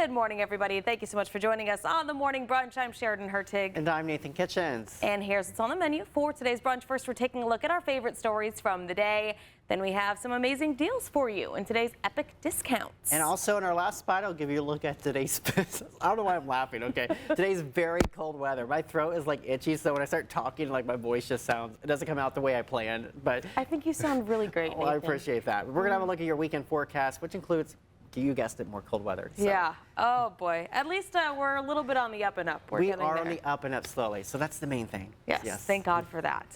Good morning, everybody. Thank you so much for joining us on the Morning Brunch. I'm Sheridan Hertig. And I'm Nathan Kitchens. And here's what's on the menu for today's brunch. First, we're taking a look at our favorite stories from the day. Then we have some amazing deals for you in today's epic discounts. And also in our last spot, I'll give you a look at today's, I don't know why I'm laughing, okay? Today's very cold weather. My throat is like itchy, so when I start talking, like my voice just sounds, it doesn't come out the way I planned. But I think you sound really great, Well, Nathan. I appreciate that. We're gonna have a look at your weekend forecast, which includes, you guessed it, more cold weather. So. Yeah. Oh boy. At least we're a little bit on the up and up. We are on the up and up slowly, so that's the main thing. Yes. Thank God for that.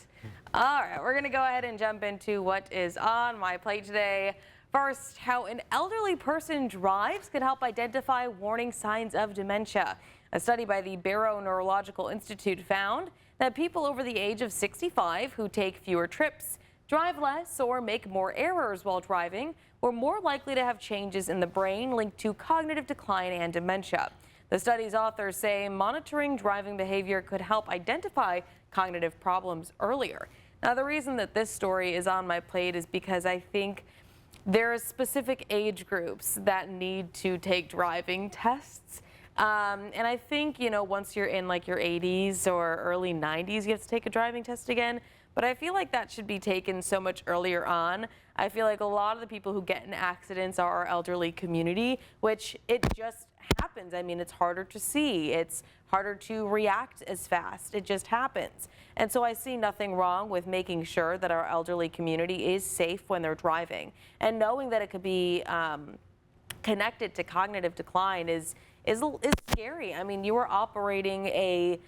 All right, we're going to go ahead and jump into what is on my plate today. First, how an elderly person drives can help identify warning signs of dementia. A study by the Barrow Neurological Institute found that people over the age of 65 who take fewer trips, drive less, or make more errors while driving were more likely to have changes in the brain linked to cognitive decline and dementia. The study's authors say monitoring driving behavior could help identify cognitive problems earlier. Now, the reason that this story is on my plate is because I think there are specific age groups that need to take driving tests. And I think, you know, once you're in like your 80s or early 90s, you have to take a driving test again. But I feel like that should be taken so much earlier on. I feel like a lot of the people who get in accidents are our elderly community, which it just happens. I mean, it's harder to see. It's harder to react as fast. It just happens. And so I see nothing wrong with making sure that our elderly community is safe when they're driving. And knowing that it could be connected to cognitive decline is scary. I mean, you are operating a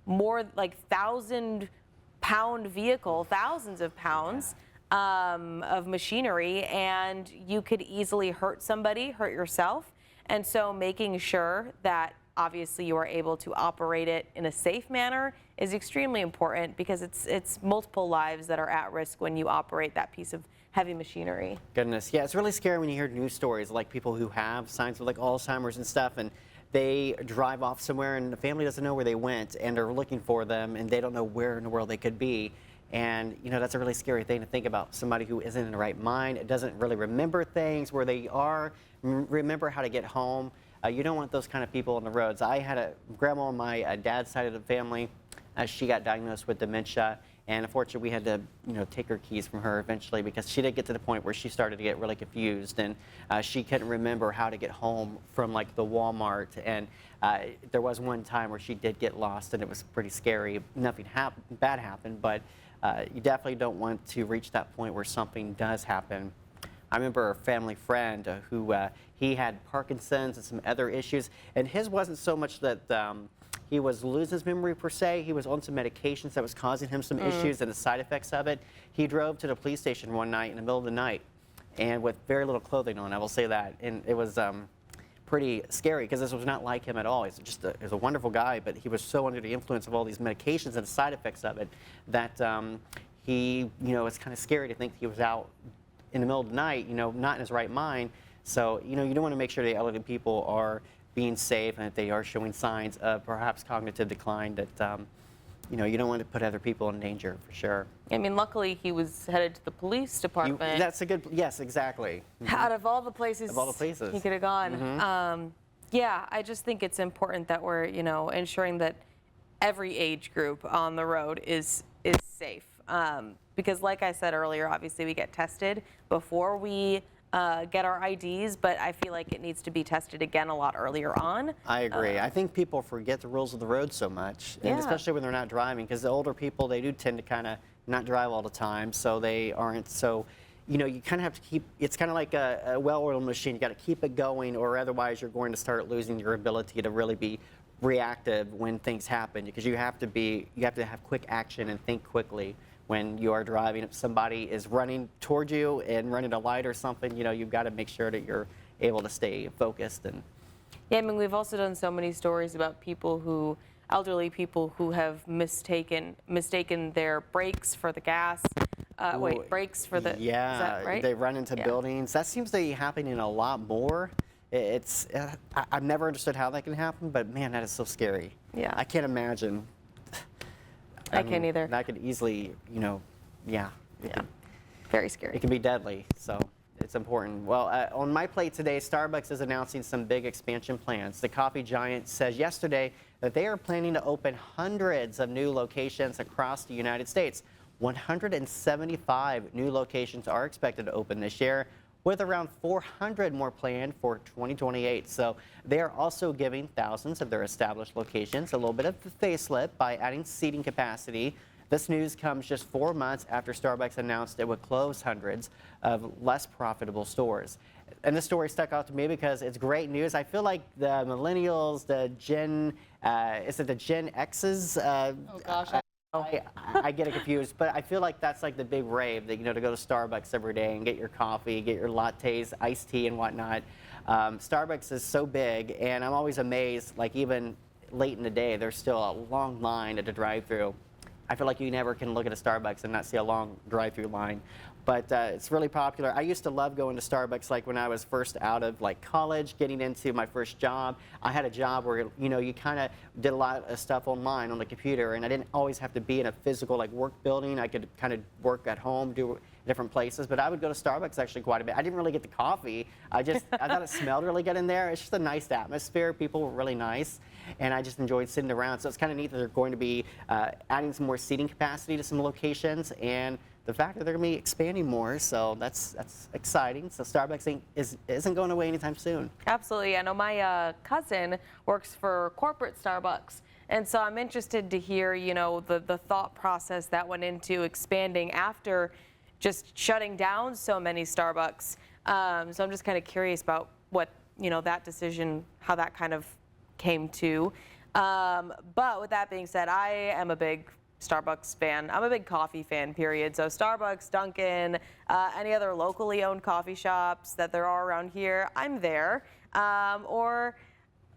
more like 1,000-pound vehicle, thousands of pounds of machinery, and you could easily hurt somebody, hurt yourself. And so making sure that obviously you are able to operate it in a safe manner is extremely important, because it's multiple lives that are at risk when you operate that piece of heavy machinery. Goodness, yeah, it's really scary when you hear news stories like people who have signs of like Alzheimer's and stuff, and they drive off somewhere and the family doesn't know where they went and are looking for them and they don't know where in the world they could be. And, you know, that's a really scary thing to think about. Somebody who isn't in the right mind, it doesn't really remember things, where they are, remember how to get home. You don't want those kind of people on the roads. I had a grandma on my dad's side of the family. She got diagnosed with dementia, and unfortunately we had to, you know, take her keys from her eventually, because she did get to the point where she started to get really confused, and she couldn't remember how to get home from like the Walmart. And there was one time where she did get lost, and it was pretty scary. Nothing bad happened, but you definitely don't want to reach that point where something does happen. I remember a family friend who he had Parkinson's and some other issues, and his wasn't so much that he was losing his memory per se. He was on some medications that was causing him some issues and the side effects of it. He drove to the police station one night in the middle of the night, and with very little clothing on, I will say that, and it was pretty scary, because this was not like him at all. He's just he's a wonderful guy, but he was so under the influence of all these medications and the side effects of it that he, you know, it's kind of scary to think he was out in the middle of the night, you know, not in his right mind. So, you know, you don't want to make sure the elderly people are being safe and that they are showing signs of perhaps cognitive decline, that, you know, you don't want to put other people in danger, for sure. I mean, luckily he was headed to the police department. That's a good, yes, exactly. Out of all the places, he could have gone. Yeah, I just think it's important that we're, you know, ensuring that every age group on the road is safe. Because like I said earlier, obviously we get tested before we get our IDs, but I feel like it needs to be tested again a lot earlier on. I agree. I think people forget the rules of the road so much, and especially when they're not driving, because the older people, they do tend to kind of not drive all the time, so they aren't so, you know, you kind of have to keep, it's kind of like a well-oiled machine. You got to keep it going, or otherwise you're going to start losing your ability to really be reactive when things happen, because you have to have quick action and think quickly. When you are driving, if somebody is running towards you and running a light or something, you know, you've got to make sure that you're able to stay focused. And yeah, I mean, we've also done so many stories about people who, elderly people who have mistaken their brakes for the gas. Brakes for the, yeah, is that right? They run into buildings. That seems to be happening a lot more. It's I've never understood how that can happen, but man, that is so scary. Yeah, I can't imagine. I can't either. That could easily, you know, yeah. Very scary. It can be deadly, so it's important. Well, on my plate today, Starbucks is announcing some big expansion plans. The coffee giant says yesterday that they are planning to open hundreds of new locations across the United States. 175 new locations are expected to open this year, with around 400 more planned for 2028. So they are also giving thousands of their established locations a little bit of a facelift by adding seating capacity. This news comes just 4 months after Starbucks announced it would close hundreds of less profitable stores. And this story stuck out to me because it's great news. I feel like the millennials, the Gen, is it the Gen X's? Oh gosh. I get it confused, but I feel like that's like the big rave, that, to go to Starbucks every day and get your coffee, get your lattes, iced tea and whatnot. Starbucks is so big, and I'm always amazed, like even late in the day, there's still a long line at the drive-thru. I feel like you never can look at a Starbucks and not see a long drive-through line. But it's really popular. I used to love going to Starbucks, like when I was first out of like college, getting into my first job. I had a job where you kind of did a lot of stuff online on the computer, and I didn't always have to be in a physical like work building. I could kind of work at home, do different places. But I would go to Starbucks actually quite a bit. I didn't really get the coffee. I thought it smelled really good in there. It's just a nice atmosphere. People were really nice, and I just enjoyed sitting around. So it's kind of neat that they're going to be adding some more seating capacity to some locations, and the fact that they're going to be expanding more, so that's exciting. So Starbucks isn't going away anytime soon. Absolutely. I know my cousin works for corporate Starbucks, and so I'm interested to hear, the thought process that went into expanding after just shutting down so many Starbucks. So I'm just kind of curious about what, that decision, how that kind of came to. But with that being said, I am a big Starbucks fan. I'm a big coffee fan, period. So Starbucks, Dunkin', any other locally owned coffee shops that there are around here, I'm there. Or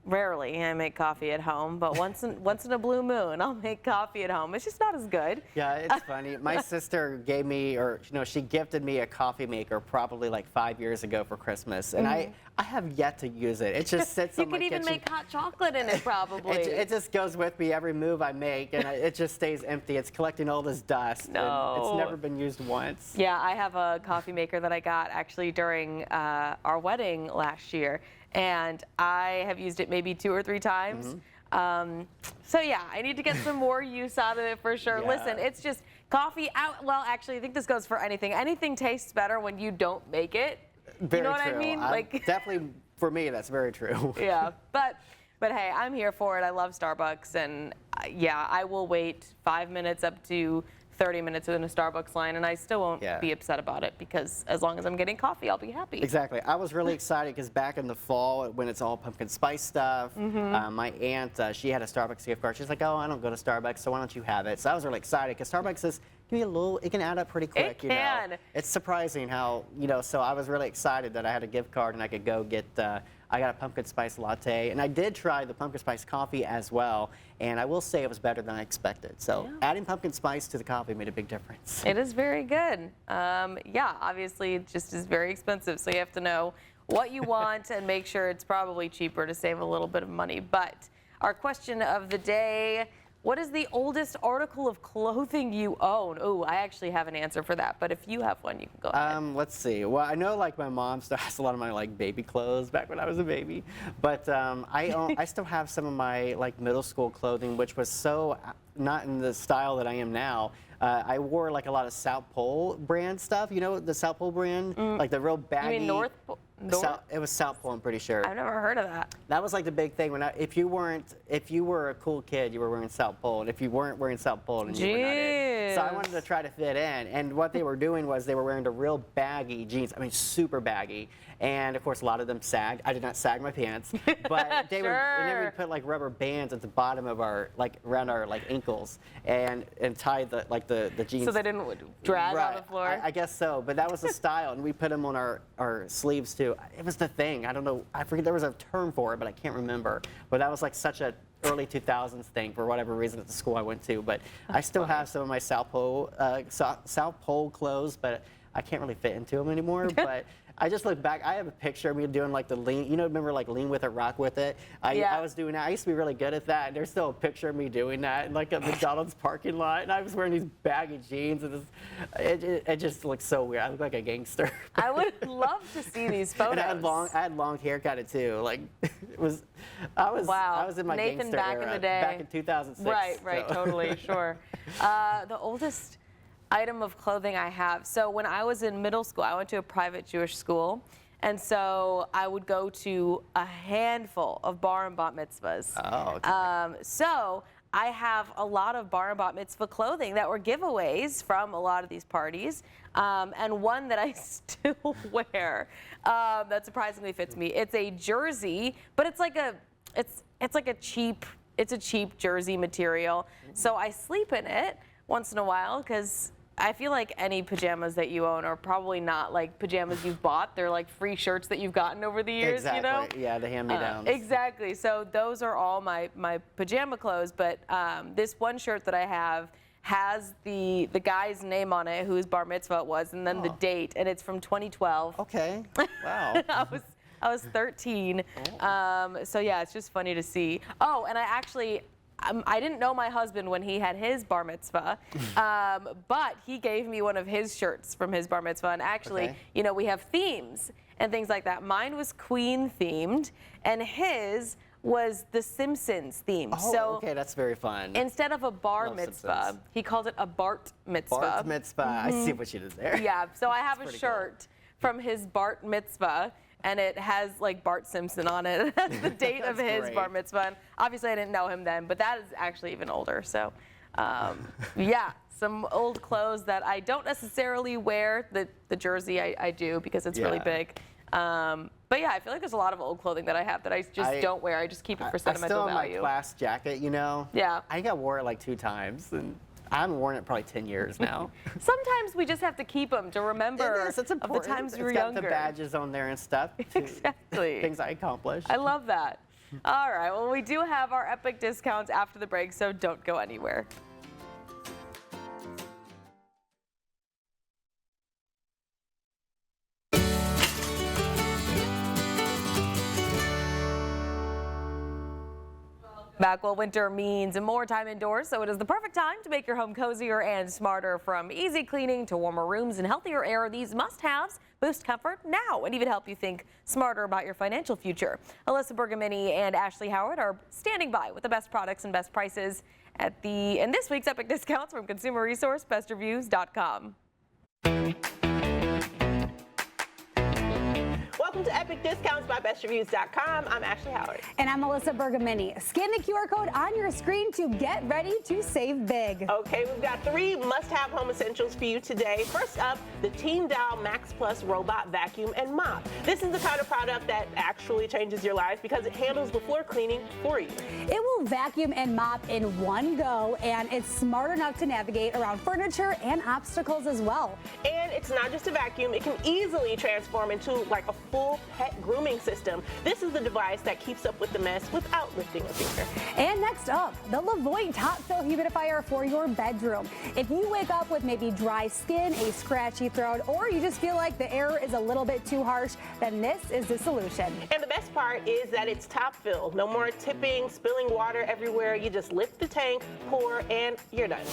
rarely I make coffee at home, but once in a blue moon, I'll make coffee at home. It's just not as good. Yeah, it's funny. My sister gave me, or she gifted me a coffee maker probably like 5 years ago for Christmas, and I have yet to use it. It just sits on my kitchen. You could even make hot chocolate in it, probably. It just goes with me every move I make, and it just stays empty. It's collecting all this dust. No. And it's never been used once. Yeah, I have a coffee maker that I got actually during our wedding last year, and I have used it maybe 2 or 3 times. So yeah, I need to get some more use out of it for sure. Yeah. Listen, it's just coffee out. Well, actually, I think this goes for anything. Anything tastes better when you don't make it. Very you know what true. I mean? Definitely for me, that's very true. Yeah, but hey, I'm here for it. I love Starbucks, and yeah, I will wait 5 minutes up to 30 minutes in a Starbucks line, and I still won't be upset about it, because as long as I'm getting coffee, I'll be happy. Exactly. I was really excited because back in the fall, when it's all pumpkin spice stuff, my aunt, she had a Starbucks gift card. She's like, oh, I don't go to Starbucks, so why don't you have it? So I was really excited because Starbucks is, it can add up pretty quick. It can. It's surprising how, so I was really excited that I had a gift card and I could go get, I got a pumpkin spice latte, and I did try the pumpkin spice coffee as well, and I will say it was better than I expected. So adding pumpkin spice to the coffee made a big difference. It is very good. Yeah, obviously it just is very expensive, so you have to know what you want and make sure it's probably cheaper to save a little bit of money. But our question of the day: what is the oldest article of clothing you own? Oh, I actually have an answer for that, but if you have one, you can go ahead. Let's see. Well, I know like my mom still has a lot of my like baby clothes back when I was a baby, but I still have some of my like middle school clothing, which was so not in the style that I am now. I wore like a lot of South Pole brand stuff. You know the South Pole brand, like the real baggy. You mean North Pole? It was South Pole, I'm pretty sure. I've never heard of that. That was like the big thing if you were a cool kid, you were wearing South Pole, and if you weren't wearing South Pole, then you were not it. So I wanted to try to fit in, and what they were doing was they were wearing the real baggy jeans. I mean, super baggy, and of course a lot of them sagged. I did not sag my pants, but they would put like rubber bands at the bottom of our around our ankles, and tie the jeans. So they didn't drag on the floor. I guess so, but that was the style, and we put them on our sleeves too. It was the thing. I don't know. I forget there was a term for it, but I can't remember. But that was like such a early 2000s thing for whatever reason at the school I went to. But I still have some of my South Pole clothes, but I can't really fit into them anymore. But I just look back. I have a picture of me doing like the lean. Remember like lean with it, rock with it. Yeah. I was doing that. I used to be really good at that. There's still a picture of me doing that in like a McDonald's parking lot, and I was wearing these baggy jeans, and it just looks so weird. I look like a gangster. I would love to see these photos. And I had long hair cut it too. Like it was, I was in my Nathan gangster back era, in the day. back in 2006. Right, so. totally, sure. The oldest item of clothing I have. So when I was in middle school, I went to a private Jewish school. And so I would go to a handful of bar and bat mitzvahs. Oh, okay. So I have a lot of bar and bat mitzvah clothing that were giveaways from a lot of these parties. And one that I still wear that surprisingly fits me. It's a jersey, but it's like a cheap jersey material. So I sleep in it once in a while because I feel like any pajamas that you own are probably not like pajamas you've bought. They're like free shirts that you've gotten over the years, Exactly. Yeah, the hand-me-downs. Exactly. So those are all my pajama clothes. But this one shirt that I have has the guy's name on it, whose bar mitzvah it was, and then the date, and it's from 2012. Okay. Wow. I was 13. So yeah, it's just funny to see. Oh, and I didn't know my husband when he had his bar mitzvah, but he gave me one of his shirts from his bar mitzvah. And actually, we have themes and things like that. Mine was Queen themed, and his was the Simpsons theme. Oh, so okay, that's very fun. Instead of a bar Love mitzvah, Simpsons. he called it a Bart mitzvah. Bart mitzvah. I see what you did there. Yeah, so I have a pretty shirt from his Bart mitzvah, and it has like Bart Simpson on it. That's the date of his great. bar mitzvah. And obviously, I didn't know him then, but that is actually even older. So, yeah, some old clothes that I don't necessarily wear. The jersey I do because it's really big. But yeah, I feel like there's a lot of old clothing that I have that I just don't wear. I just keep it for sentimental I still value. have my class jacket, Yeah. I think I wore it like 2 times, and I haven't worn it probably 10 years now. Sometimes we just have to keep them to remember It's of the important. times we were It's got younger. the badges on there and stuff. Exactly. Things I accomplished. I love that. All right, well, we do have our epic discounts after the break, so don't go anywhere. Back. Well, winter means more time indoors, so it is the perfect time to make your home cozier and smarter. From easy cleaning to warmer rooms and healthier air, these must-haves boost comfort now and even help you think smarter about your financial future. Alyssa Bergamini and Ashley Howard are standing by with the best products and best prices in this week's Epic Discounts from Consumer Resource, bestreviews.com. Welcome to Epic Discounts by bestreviews.com. I'm Ashley Howard. And I'm Alyssa Bergamini. Scan the QR code on your screen to get ready to save big. Okay, we've got 3 must-have home essentials for you today. First up, the Team Dow Max Plus Robot Vacuum and Mop. This is the kind of product that actually changes your life because it handles the floor cleaning for you. It will vacuum and mop in one go, and it's smart enough to navigate around furniture and obstacles as well. And it's not just a vacuum, it can easily transform into like a full pet grooming system. This is the device that keeps up with the mess without lifting a finger. And next up, the Lavoie Top Fill Humidifier for your bedroom. If you wake up with maybe dry skin, a scratchy throat, or you just feel like the air is a little bit too harsh, then this is the solution. And the best part is that it's top fill. No more tipping, spilling water everywhere. You just lift the tank, pour, and you're done.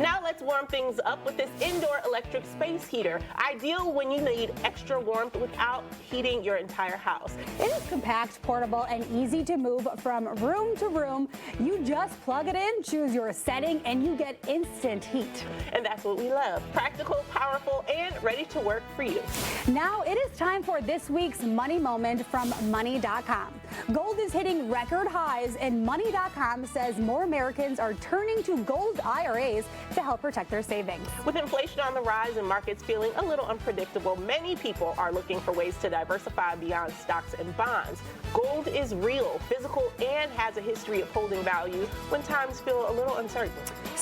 Now let's warm things up with this indoor electric space heater. Ideal when you need extra warmth without heating your entire house. It is compact, portable, and easy to move from room to room. You just plug it in, choose your setting, and you get instant heat. And that's what we love. Practical, powerful, and ready to work for you. Now it is time for this week's Money Moment from Money.com. Gold is hitting record highs, and Money.com says more Americans are turning to gold IRAs to help protect their savings. With inflation on the rise and markets feeling a little unpredictable, many people are looking for ways to diversify beyond stocks and bonds. Gold is real, physical, and has a history of holding value when times feel a little uncertain.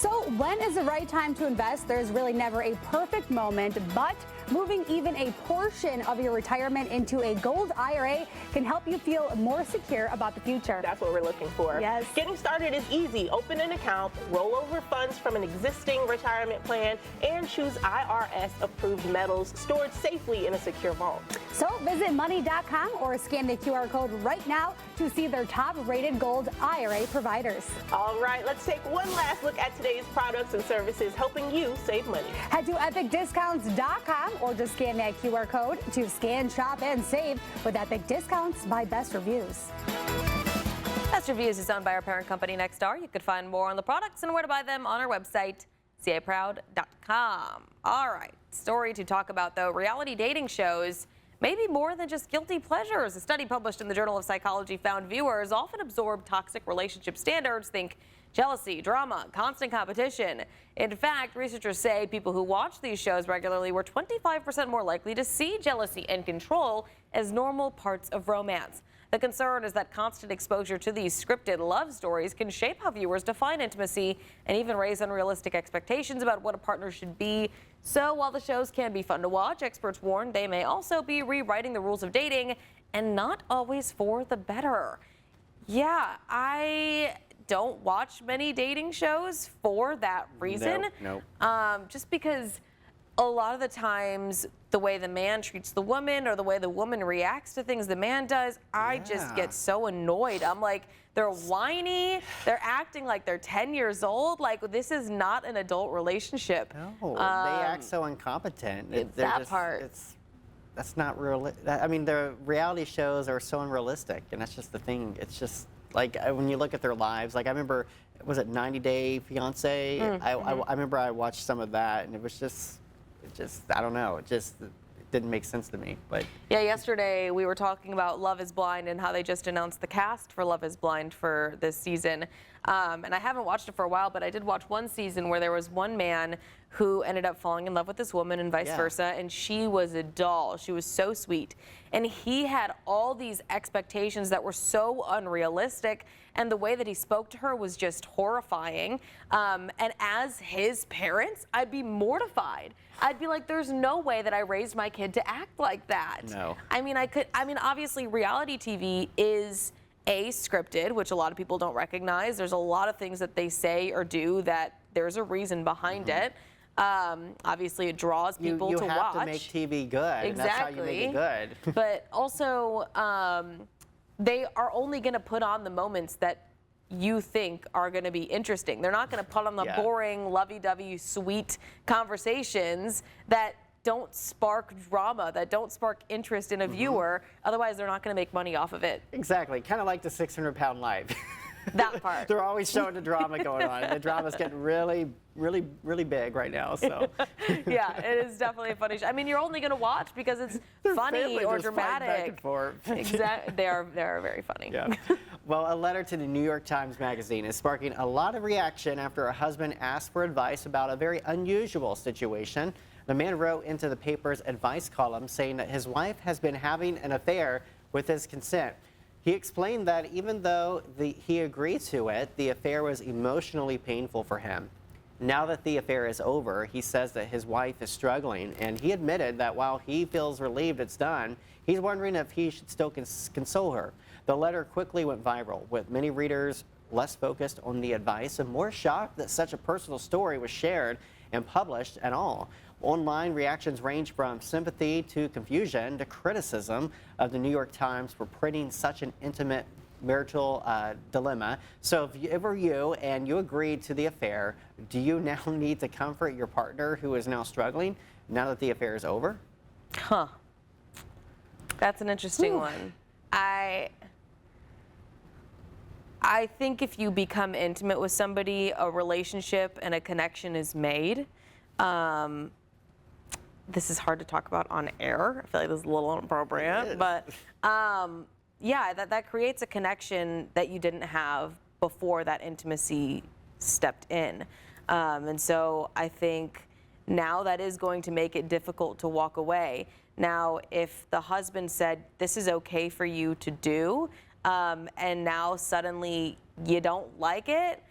So when is the right time to invest? There's really never a perfect moment, but moving even a portion of your retirement into a gold IRA can help you feel more secure about the future. That's what we're looking for. Yes. Getting started is easy. Open an account, roll over funds from an existing retirement plan, and choose IRS-approved metals stored safely in a secure vault. So visit money.com or scan the QR code right now to see their top-rated gold IRA providers. All right, let's take one last look at today's products and services helping you save money. Head to epicdiscounts.com or just scan that QR code to scan, shop, and save with Epic Discounts by Best Reviews. Best Reviews is owned by our parent company, Nexstar. You could find more on the products and where to buy them on our website, caproud.com. All right, story to talk about, though. Reality dating shows may be more than just guilty pleasures. A study published in the Journal of Psychology found viewers often absorb toxic relationship standards. Think jealousy, drama, constant competition. In fact, researchers say people who watch these shows regularly were 25% more likely to see jealousy and control as normal parts of romance. The concern is that constant exposure to these scripted love stories can shape how viewers define intimacy and even raise unrealistic expectations about what a partner should be. So while the shows can be fun to watch, experts warn they may also be rewriting the rules of dating, and not always for the better. Yeah, I don't watch many dating shows for that reason. No. Just because a lot of the times the way the man treats the woman or the way the woman reacts to things the man does, I just get so annoyed. I'm like, they're whiny, they're acting like they're 10 years old. Like, this is not an adult relationship. No, they act so incompetent. That's not real. I mean, the reality shows are so unrealistic, and that's just the thing. It's just like when you look at their lives. Like I remember, was it 90 Day Fiance? I remember I watched some of that, and it just I don't know. It didn't make sense to me. But yeah, yesterday we were talking about Love is Blind and how they just announced the cast for Love is Blind for this season. And I haven't watched it for a while, but I did watch one season where there was one man who ended up falling in love with this woman and vice versa, and she was a doll. She was so sweet. And he had all these expectations that were so unrealistic, and the way that he spoke to her was just horrifying. And as his parents, I'd be mortified. I'd be like, there's no way that I raised my kid to act like that. No. I mean, obviously reality TV is scripted, which a lot of people don't recognize. There's a lot of things that they say or do that there's a reason behind it. Obviously, it draws people to watch. You have to make TV good. Exactly. And that's how you make it good. But also, they are only going to put on the moments that you think are going to be interesting. They're not going to put on the boring, lovey-dovey, sweet conversations that don't spark drama, that don't spark interest in a viewer. Otherwise, they're not going to make money off of it. Exactly. Kind of like the 600-pound life. That part. They're always showing the drama going on. And the drama's getting really, really, really big right now. So. Yeah, it is definitely a funny show. I mean, you're only going to watch because it's funny or dramatic. Back and forth. Exactly. They are very funny. Yeah. Well, a letter to the New York Times Magazine is sparking a lot of reaction after a husband asked for advice about a very unusual situation. The man wrote into the paper's advice column saying that his wife has been having an affair with his consent. He explained that even though he agreed to it, the affair was emotionally painful for him. Now that the affair is over, he says that his wife is struggling, and he admitted that while he feels relieved it's done, he's wondering if he should still console her. The letter quickly went viral, with many readers less focused on the advice and more shocked that such a personal story was shared and published at all. Online reactions range from sympathy to confusion to criticism of the New York Times for printing such an intimate marital dilemma. So if it were you and you agreed to the affair, do you now need to comfort your partner who is now struggling now that the affair is over? Huh. That's an interesting one. I think if you become intimate with somebody, a relationship and a connection is made. This is hard to talk about on air. I feel like this is a little inappropriate, but yeah, that creates a connection that you didn't have before that intimacy stepped in. And so I think now that is going to make it difficult to walk away. Now, if the husband said, this is okay for you to do, and now suddenly you don't like it.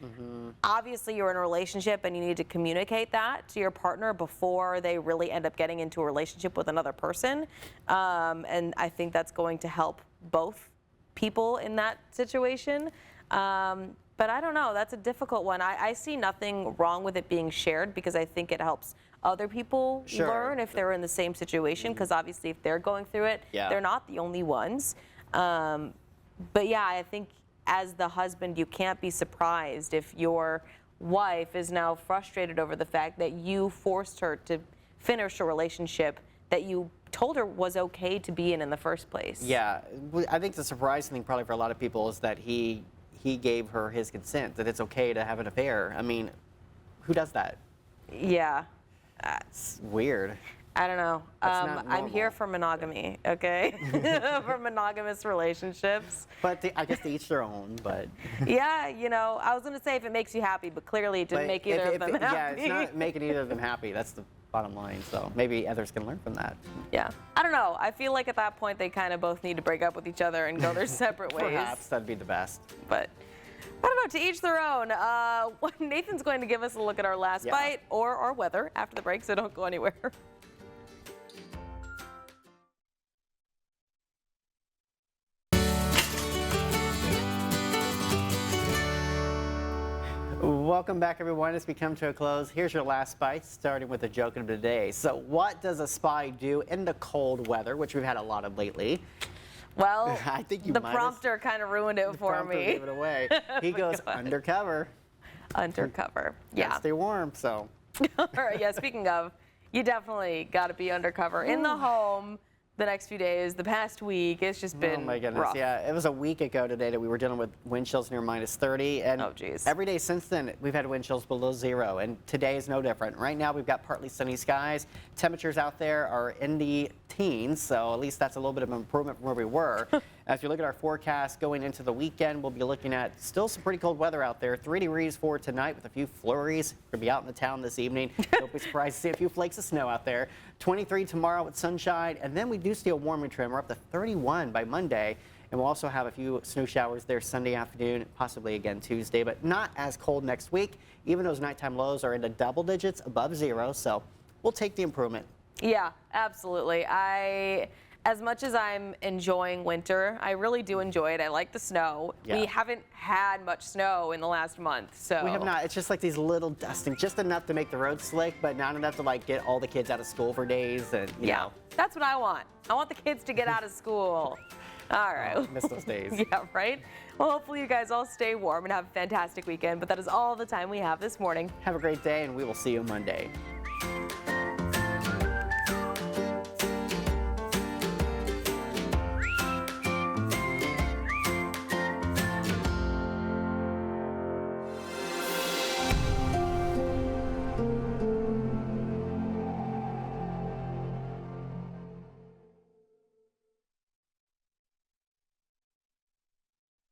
Obviously, you're in a relationship and you need to communicate that to your partner before they really end up getting into a relationship with another person. And I think that's going to help both people in that situation. But I don't know, that's a difficult one. I see nothing wrong with it being shared because I think it helps other people learn if they're in the same situation, because obviously if they're going through it, they're not the only ones. But yeah, I think as the husband, you can't be surprised if your wife is now frustrated over the fact that you forced her to finish a relationship that you told her was okay to be in the first place. Yeah, I think the surprising thing probably for a lot of people is that he gave her his consent, that it's okay to have an affair. I mean, who does that? Yeah. It's weird. I don't know. That's not I'm here normal. for monogamy, okay? For monogamous relationships. But I guess to each their own, but... Yeah, you know, I was going to say if it makes you happy, but clearly it didn't make either of them happy. Yeah, it's not making either of them happy. That's the bottom line. So maybe others can learn from that. Yeah. I don't know. I feel like at that point they kind of both need to break up with each other and go their separate ways. Perhaps that'd be the best. But I don't know, to each their own. Nathan's going to give us a look at our last bite or our weather after the break, so don't go anywhere. Welcome back, everyone. As we come to a close, here's your last bite, starting with the joke of the day. So what does a spy do in the cold weather, which we've had a lot of lately? Well, I think you the might prompter kind of ruined it for prompter me. gave it away. He goes undercover. Undercover. Yeah. Stay warm, so. All right, yeah, speaking of, you definitely got to be undercover in the home the next few days, the past week. It's just been Oh my goodness, rough. yeah. It was a week ago today that we were dealing with wind chills near -30. And Oh, geez. every day since then, we've had wind chills below 0. And today is no different. Right now, we've got partly sunny skies. Temperatures out there are in the teens, so at least that's a little bit of an improvement from where we were. As you look at our forecast going into the weekend, we'll be looking at still some pretty cold weather out there. 3 degrees for tonight with a few flurries. We're going to be out in the town this evening. Don't be surprised to see a few flakes of snow out there. 23 tomorrow with sunshine, and then we do see a warming trend. We're up to 31 by Monday, and we'll also have a few snow showers there Sunday afternoon, possibly again Tuesday, but not as cold next week. Even those nighttime lows are into double digits above 0, so we'll take the improvement. Yeah, absolutely. As much as I'm enjoying winter, I really do enjoy it. I like the snow. Yeah. We haven't had much snow in the last month, so. We have not. It's just like these little dusting, just enough to make the road slick, but not enough to like get all the kids out of school for days. And you know. That's what I want. I want the kids to get out of school. All right. Oh, miss those days. Yeah, right? Well, hopefully you guys all stay warm and have a fantastic weekend, but that is all the time we have this morning. Have a great day, and we will see you Monday.